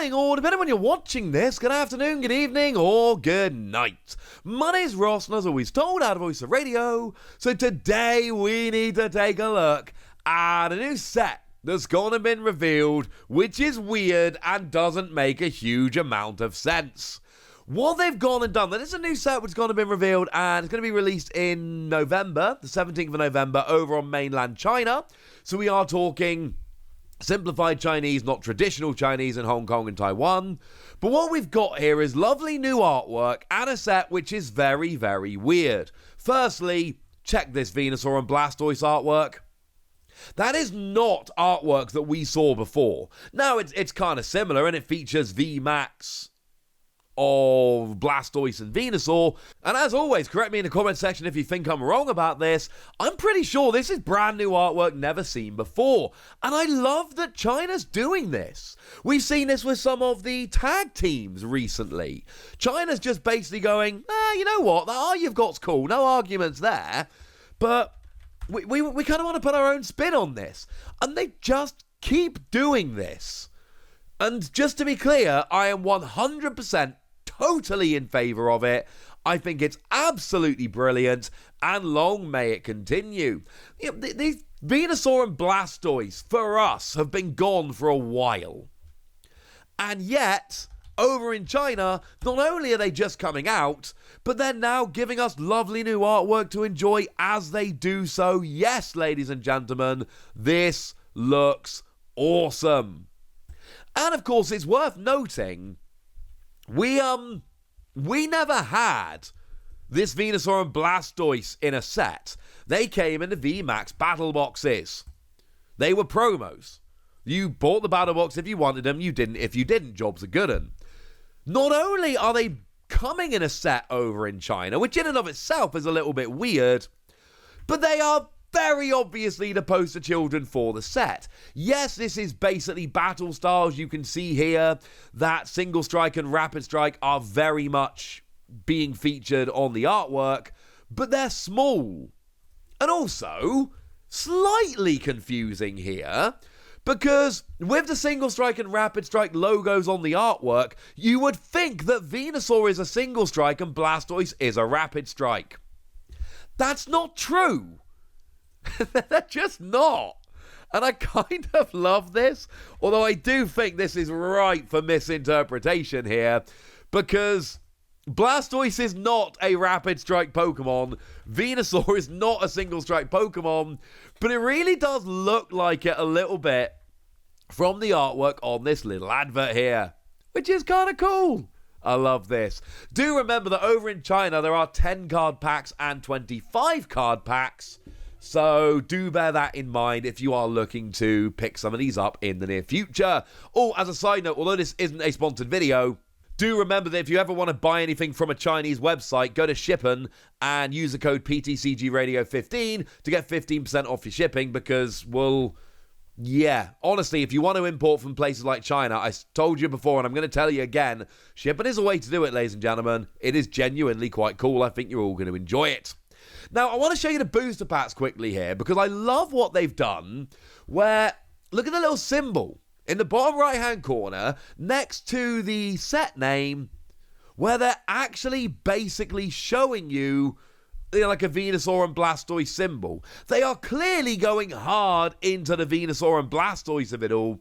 morning, or depending on when you're watching this, good afternoon, good evening, or good night. My name's Ross, and as always told, out of Voice of Radio. So today we need to take a look at a new set that's gone and been revealed, which is weird and doesn't make a huge amount of sense. What they've gone and done, there's a new set which has gone and been revealed, and it's going to be released in November, the 17th of November, over on mainland China. So we are talking simplified Chinese, not traditional Chinese in Hong Kong and Taiwan. But what we've got here is lovely new artwork and a set which is very, very weird. Firstly, check this Venusaur and Blastoise artwork. That is not artwork that we saw before. Now, it's kind of similar, and it features VMAX of Blastoise and Venusaur. And as always, correct me in the comment section if you think I'm wrong about this. I'm pretty sure this is brand new artwork never seen before. And I love that China's doing this. We've seen this with some of the tag teams recently. China's just basically going, you know what, that art you've got's cool, no arguments there. But we kind of want to put our own spin on this. And they just keep doing this. And just to be clear, I am 100% totally in favour of it. I think it's absolutely brilliant, and long may it continue. You know, these Venusaur and Blastoise, for us, have been gone for a while. And yet, over in China, not only are they just coming out, but they're now giving us lovely new artwork to enjoy as they do so. Yes, ladies and gentlemen, this looks awesome. And of course, it's worth noting, we never had this Venusaur and Blastoise in a set. They came in the VMAX battle boxes. They were promos. You bought the battle box if you wanted them, you didn't. If you didn't, job's a good one. Not only are they coming in a set over in China, which in and of itself is a little bit weird, but they are very obviously the poster children for the set. Yes, this is basically battle styles. You can see here that Single Strike and Rapid Strike are very much being featured on the artwork, but they're small. And also, slightly confusing here, because with the Single Strike and Rapid Strike logos on the artwork, you would think that Venusaur is a Single Strike and Blastoise is a Rapid Strike. That's not true. They're just not. And I kind of love this, although I do think this is ripe for misinterpretation here, because Blastoise is not a Rapid Strike Pokemon, Venusaur is not a Single Strike Pokemon, but it really does look like it a little bit from the artwork on this little advert here, which is kind of cool. I love this. Do remember that over in China there are 10 card packs and 25 card packs. So do bear that in mind if you are looking to pick some of these up in the near future. Oh, as a side note, although this isn't a sponsored video, do remember that if you ever want to buy anything from a Chinese website, go to Shippen and use the code PTCGRadio15 to get 15% off your shipping because, well, yeah, honestly, if you want to import from places like China, I told you before and I'm going to tell you again, Shippen is a way to do it, ladies and gentlemen. It is genuinely quite cool. I think you're all going to enjoy it. Now, I want to show you the booster packs quickly here because I love what they've done where, look at the little symbol in the bottom right-hand corner next to the set name where they're actually basically showing you, like a Venusaur and Blastoise symbol. They are clearly going hard into the Venusaur and Blastoise of it all,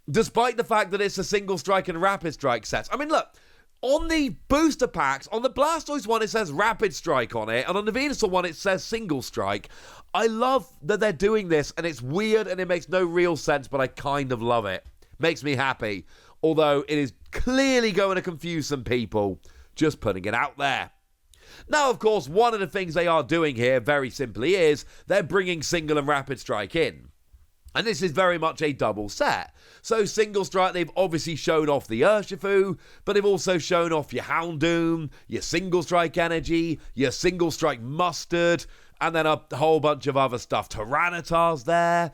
despite the fact that it's a Single Strike and Rapid Strike sets. I mean, look. On the booster packs, on the Blastoise one, it says Rapid Strike on it, and on the Venusaur one, it says Single Strike. I love that they're doing this, and it's weird, and it makes no real sense, but I kind of love it. Makes me happy, although it is clearly going to confuse some people, just putting it out there. Now, of course, one of the things they are doing here, very simply, is they're bringing Single and Rapid Strike in. And this is very much a double set. So Single Strike, they've obviously shown off the Urshifu, but they've also shown off your Houndoom, your Single Strike Energy, your Single Strike Mustard, and then a whole bunch of other stuff. Tyranitar's there,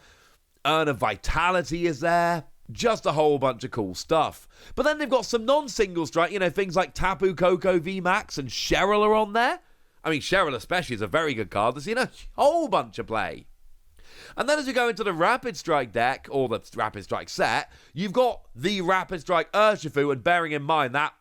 Urn of Vitality is there, just a whole bunch of cool stuff. But then they've got some non-Single Strike, things like Tapu Koko VMAX and Cheryl are on there. I mean, Cheryl especially is a very good card. There's a whole bunch of play. And then as we go into the Rapid Strike deck, or the Rapid Strike set, you've got the Rapid Strike Urshifu, and bearing in mind that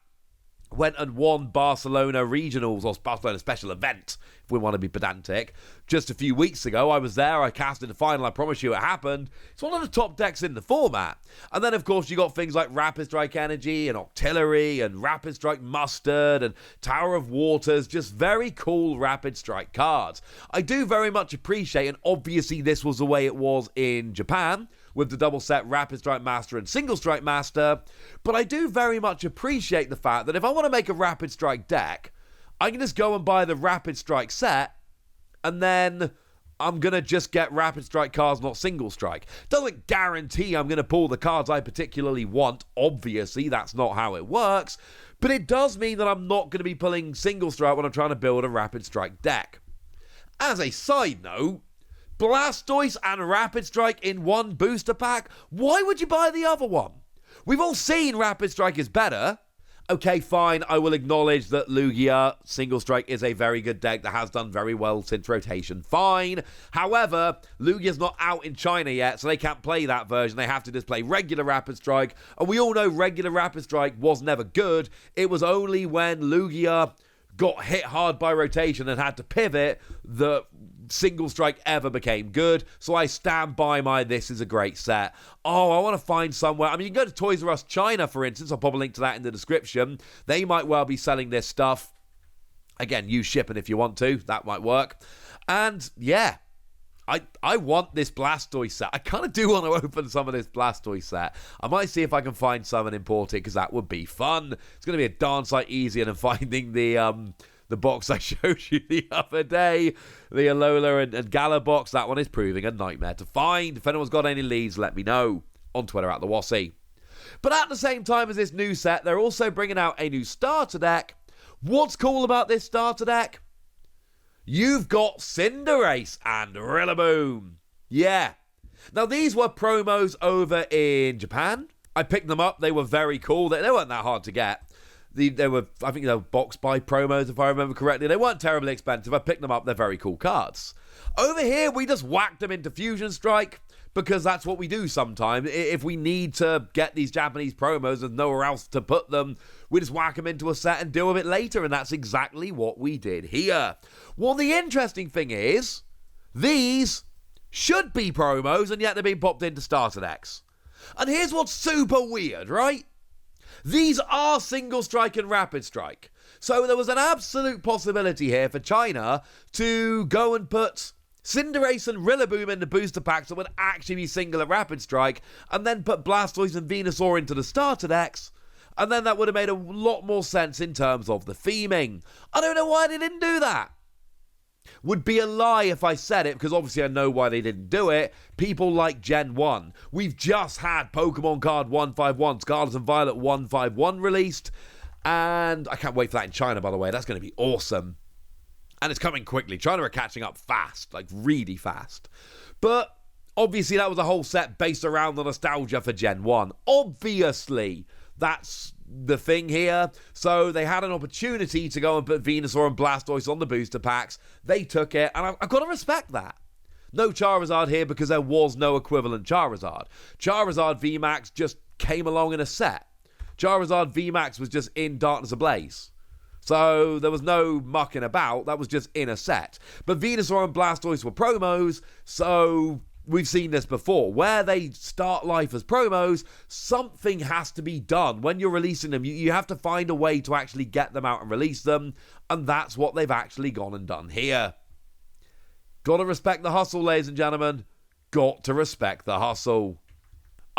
went and won Barcelona Regionals, or Barcelona Special Event, if we want to be pedantic. Just a few weeks ago, I was there, I casted the final, I promise you it happened. It's one of the top decks in the format. And then, of course, you got things like Rapid Strike Energy, and Octillery, and Rapid Strike Mustard, and Tower of Waters, just very cool Rapid Strike cards. I do very much appreciate, and obviously this was the way it was in Japan, with the double set Rapid Strike Master and Single Strike Master, but I do very much appreciate the fact that if I want to make a Rapid Strike deck, I can just go and buy the Rapid Strike set, and then I'm going to just get Rapid Strike cards, not Single Strike. Doesn't guarantee I'm going to pull the cards I particularly want. Obviously, that's not how it works, but it does mean that I'm not going to be pulling Single Strike when I'm trying to build a Rapid Strike deck. As a side note, Blastoise and Rapid Strike in one booster pack? Why would you buy the other one? We've all seen Rapid Strike is better. Okay, fine, I will acknowledge that Lugia Single Strike is a very good deck that has done very well since rotation. Fine. However, Lugia's not out in China yet, so they can't play that version. They have to just play regular Rapid Strike. And we all know regular Rapid Strike was never good. It was only when Lugia got hit hard by rotation and had to pivot that Single Strike ever became good. So I stand by my this is a great set. Oh, I want to find somewhere. I mean, you can go to Toys R Us China, for instance. I'll pop a link to that in the description. They might well be selling this stuff. Again, use shipping if you want to. That might work. And yeah, I want this Blastoise set. I kind of do want to open some of this Blastoise set. I might see if I can find some and import it, because that would be fun. It's going to be a darn sight easier than finding the box I showed you the other day, the Alola and Gala box. That one is proving a nightmare to find. If anyone's got any leads, let me know on Twitter at @TheWassy. But at the same time as this new set, they're also bringing out a new starter deck. What's cool about this starter deck? You've got Cinderace and Rillaboom. Yeah. Now, these were promos over in Japan. I picked them up. They were very cool. They weren't that hard to get. They were, I think they were box buy promos, if I remember correctly. They weren't terribly expensive. I picked them up. They're very cool cards. Over here, we just whacked them into Fusion Strike, because that's what we do sometimes. If we need to get these Japanese promos and nowhere else to put them, we just whack them into a set and deal with it later, and that's exactly what we did here. Well, the interesting thing is, these should be promos, and yet they're being popped into starter decks. And here's what's super weird, right? These are Single Strike and Rapid Strike. So there was an absolute possibility here for China to go and put Cinderace and Rillaboom in the booster packs that would actually be single and Rapid Strike, and then put Blastoise and Venusaur into the starter decks, and then that would have made a lot more sense in terms of the theming. I don't know why they didn't do that. Would be a lie if I said it, because obviously I know why they didn't do it. People like Gen 1. We've just had Pokemon Card 151, Scarlet and Violet 151 released, and I can't wait for that in China, by the way. That's going to be awesome. And it's coming quickly. China are catching up fast, like really fast. But obviously that was a whole set based around the nostalgia for Gen 1. Obviously, that's the thing here. So they had an opportunity to go and put Venusaur and Blastoise on the booster packs. They took it, and I've got to respect that. No Charizard here because there was no equivalent Charizard. Charizard VMAX just came along in a set. Charizard VMAX was just in Darkness Ablaze. So there was no mucking about. That was just in a set. But Venusaur and Blastoise were promos, so we've seen this before. Where they start life as promos, something has to be done. When you're releasing them, you have to find a way to actually get them out and release them, and that's what they've actually gone and done here. Gotta respect the hustle, ladies and gentlemen. Got to respect the hustle.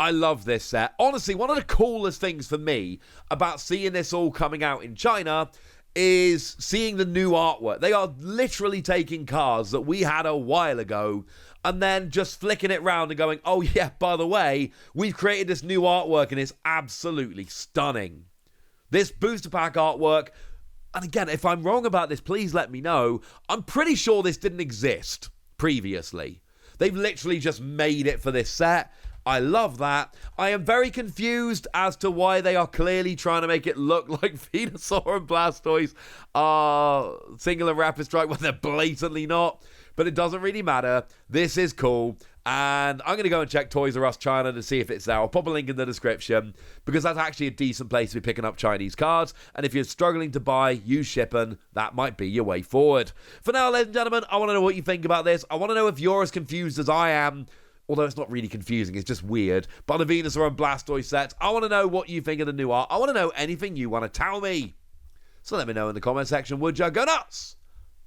I love this set. Honestly, one of the coolest things for me about seeing this all coming out in China is seeing the new artwork. They are literally taking cards that we had a while ago and then just flicking it round and going, oh yeah, by the way, we've created this new artwork and it's absolutely stunning. This booster pack artwork, and again, if I'm wrong about this, please let me know. I'm pretty sure this didn't exist previously. They've literally just made it for this set. I love that. I am very confused as to why they are clearly trying to make it look like Venusaur and Blastoise are single and Rapid Strike when they're blatantly not. But it doesn't really matter. This is cool. And I'm going to go and check Toys R Us China to see if it's there. I'll pop a link in the description because that's actually a decent place to be picking up Chinese cards. And if you're struggling to buy, use shipping, that might be your way forward. For now, ladies and gentlemen, I want to know what you think about this. I want to know if you're as confused as I am, although it's not really confusing, it's just weird, by the Venusaur and Blastoise sets. I want to know what you think of the new art. I want to know anything you want to tell me. So let me know in the comment section, would you? Go nuts!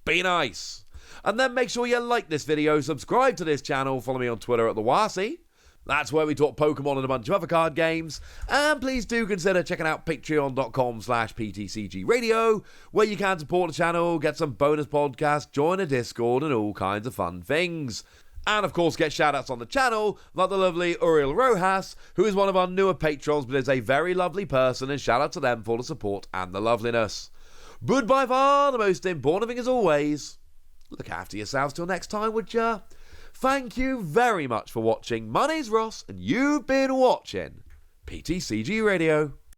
Be nice! And then make sure you like this video, subscribe to this channel, follow me on Twitter at the Wasi. That's where we talk Pokemon and a bunch of other card games. And please do consider checking out patreon.com/PTCG Radio, where you can support the channel, get some bonus podcasts, join a Discord, and all kinds of fun things. And of course, get shoutouts on the channel, like the lovely Uriel Rojas, who is one of our newer patrons, but is a very lovely person, and shout out to them for the support and the loveliness. But by far, the most important thing as always, look after yourselves till next time, would ya? Thank you very much for watching. My name's Ross, and you've been watching PTCG Radio.